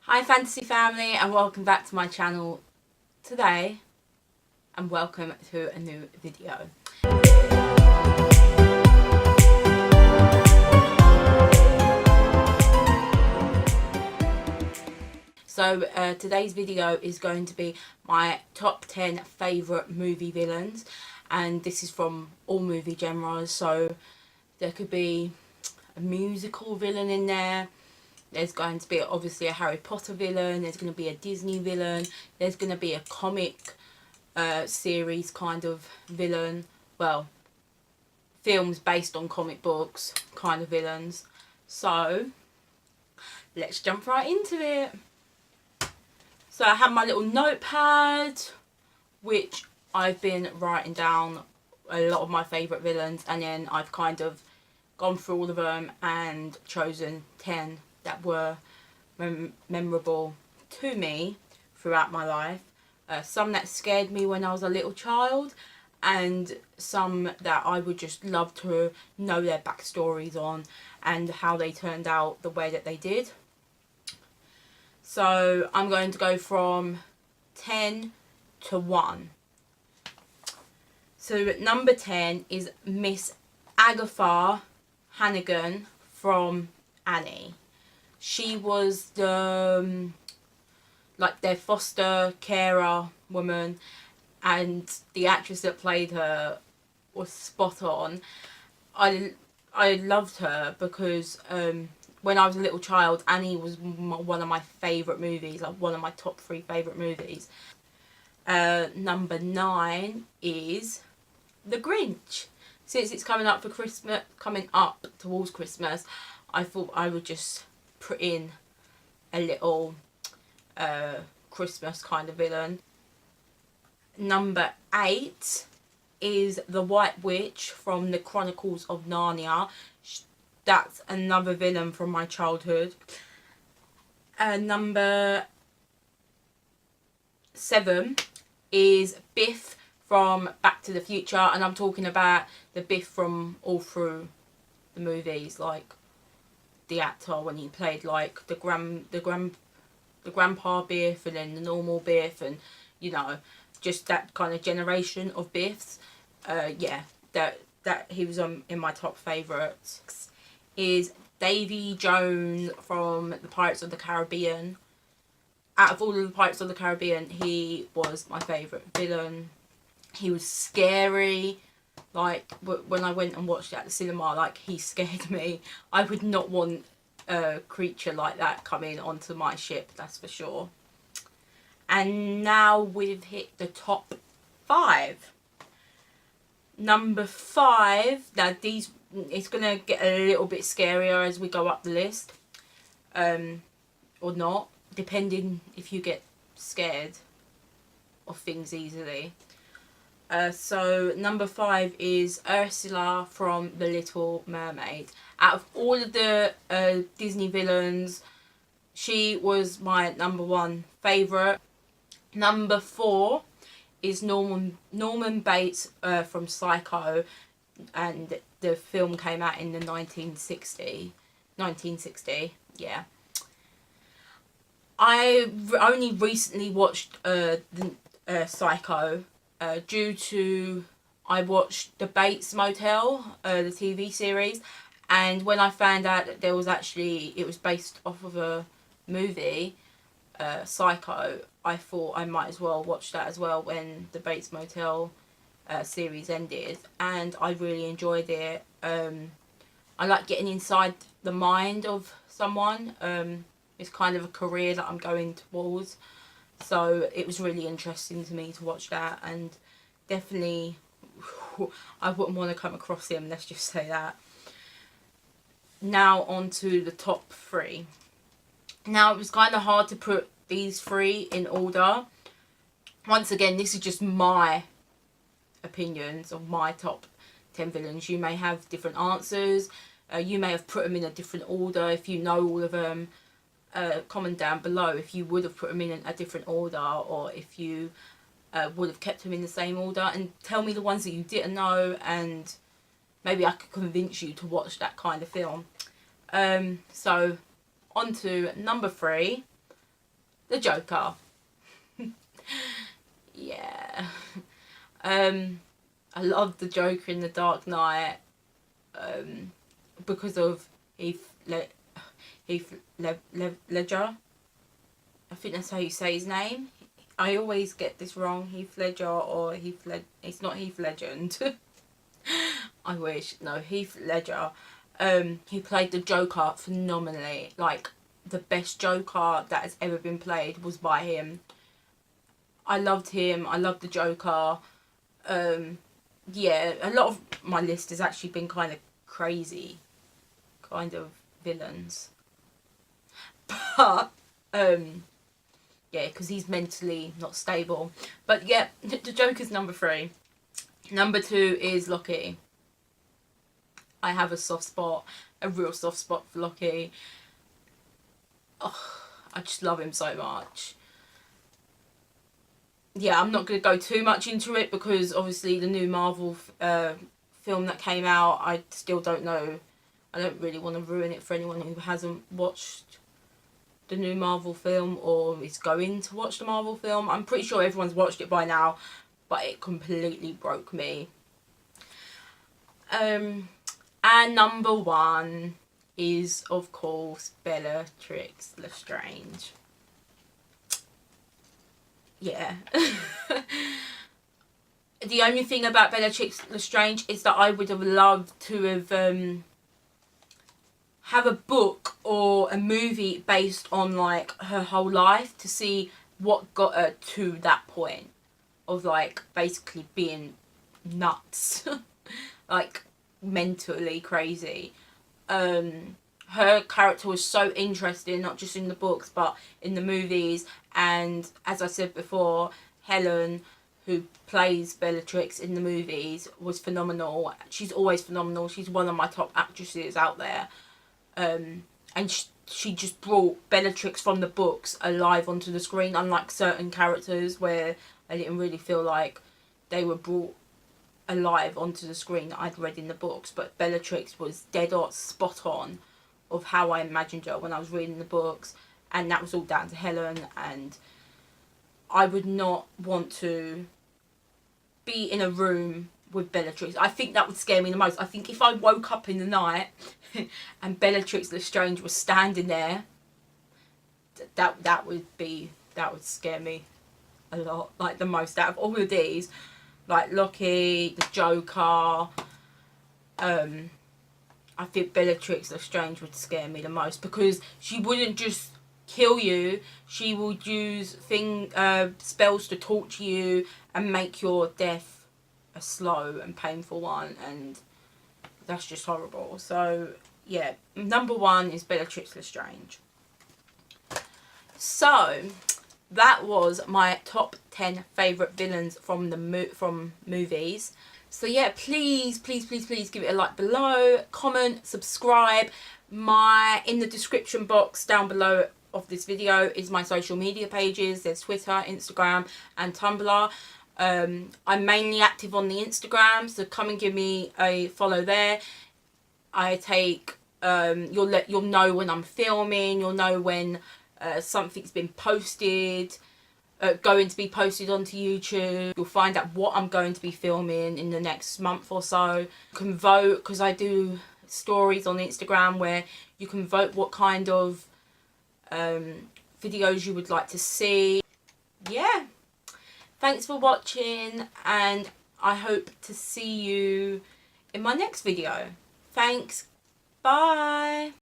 Hi fantasy family, and welcome back to my channel today, and welcome to a new video. So today's video is going to be my top 10 favourite movie villains, and this is from all movie genres. So there could be a musical villain in there. There's going to be obviously a Harry Potter villain. There's going to be a Disney villain. There's going to be a comic series kind of villain. Well, films based on comic books kind of villains. So let's jump right into it. So I have my little notepad, which I've been writing down a lot of my favourite villains, and then I've kind of gone through all of them and chosen 10 that were memorable to me throughout my life. Some that scared me when I was a little child, and some that I would just love to know their backstories on and how they turned out the way that they did. So I'm going to go from 10 to 1. So number 10 is Miss Agatha Hannigan from Annie. She was the like their foster carer woman, and the actress that played her was spot on. I loved her because when I was a little child, Annie was one of my favourite movies, like one of my top 3 favourite movies. Number 9 is The Grinch. Since it's coming up towards Christmas, I thought I would just put in a little Christmas kind of villain. Number 8 is the White Witch from the Chronicles of Narnia. That's another villain from my childhood. Number 7 is Biff from Back to the Future, and I'm talking about the Biff from all through the movies, like the actor when he played like the grandpa Biff, and then the normal Biff, and you know, just that kind of generation of Biffs. Yeah, that he was in my top favourites. Is Davy Jones from the Pirates of the Caribbean. Out of all of the Pirates of the Caribbean, he was my favourite villain. He was scary. Like, when I went and watched it at the cinema, like, he scared me. I would not want a creature like that coming onto my ship, that's for sure. And now we've hit the top 5. Number 5, now it's going to get a little bit scarier as we go up the list. Or not, depending if you get scared of things easily. So number 5 is Ursula from The Little Mermaid. Out of all of the Disney villains, she was my number 1 favourite. Number 4 is Norman Bates from Psycho, and the film came out in the 1960, yeah. I only recently watched Psycho. Due to I watched the Bates Motel, the TV series, and when I found out that it was based off of a movie, Psycho, I thought I might as well watch that as well when the Bates Motel series ended, and I really enjoyed it. I like getting inside the mind of someone. It's kind of a career that I'm going towards. So it was really interesting to me to watch that, and definitely I wouldn't want to come across him, let's just say that. Now on to the top 3. Now it was kind of hard to put these 3 in order. Once again, this is just my opinions of my top 10 villains. You may have different answers. You may have put them in a different order. If you know all of them, comment down below if you would have put them in a different order, or if you would have kept them in the same order, and tell me the ones that you didn't know, and maybe I could convince you to watch that kind of film. So on to number 3. the Joker. Yeah. I love the Joker in The Dark Knight because of Heath Ledger. I think that's how you say his name. I always get this wrong. Heath Ledger or it's not Heath Legend. I wish. No, Heath Ledger. He played the Joker phenomenally. Like, the best Joker that has ever been played was by him. I loved him. I loved the Joker. Yeah, a lot of my list has actually been kind of crazy kind of villains. But, yeah, because he's mentally not stable. But yeah, the Joker's number 3. Number 2 is Loki. I have a soft spot, a real soft spot for Loki. Oh, I just love him so much. Yeah, I'm not going to go too much into it because obviously the new Marvel film that came out, I still don't know. I don't really want to ruin it for anyone who hasn't watched the new Marvel film or is going to watch the Marvel film. I'm pretty sure everyone's watched it by now, but it completely broke me. And number 1 is, of course, Bellatrix Lestrange. Yeah. The only thing about Bellatrix Lestrange is that I would have loved to have a book or a movie based on like her whole life to see what got her to that point of like basically being nuts. Like mentally crazy. Her character was so interesting, not just in the books but in the movies, and as I said before, Helen, who plays Bellatrix in the movies, was phenomenal. She's always phenomenal. She's one of my top actresses out there. And she just brought Bellatrix from the books alive onto the screen, unlike certain characters where I didn't really feel like they were brought alive onto the screen that I'd read in the books. But Bellatrix was dead on, spot on of how I imagined her when I was reading the books, and that was all down to Helen. And I would not want to be in a room with Bellatrix. I think that would scare me the most. I think if I woke up in the night and Bellatrix Lestrange was standing there, that would scare me a lot. Like the most out of all of these, like Loki, the Joker, I think Bellatrix Lestrange would scare me the most because she wouldn't just kill you, she would use spells to torture you and make your death a slow and painful one, and that's just horrible. So yeah, number 1 is Bellatrix Lestrange. So that was my top 10 favourite villains from movies. So yeah, please give it a like below, comment, subscribe. In the description box down below of this video is my social media pages. There's Twitter, Instagram and Tumblr. I'm mainly active on the Instagram, so come and give me a follow there. I take you'll know when I'm filming, you'll know when something's been posted, going to be posted onto YouTube. You'll find out what I'm going to be filming in the next month or so. You can vote, because I do stories on Instagram where you can vote what kind of videos you would like to see. Yeah, thanks for watching, and I hope to see you in my next video. Thanks, bye.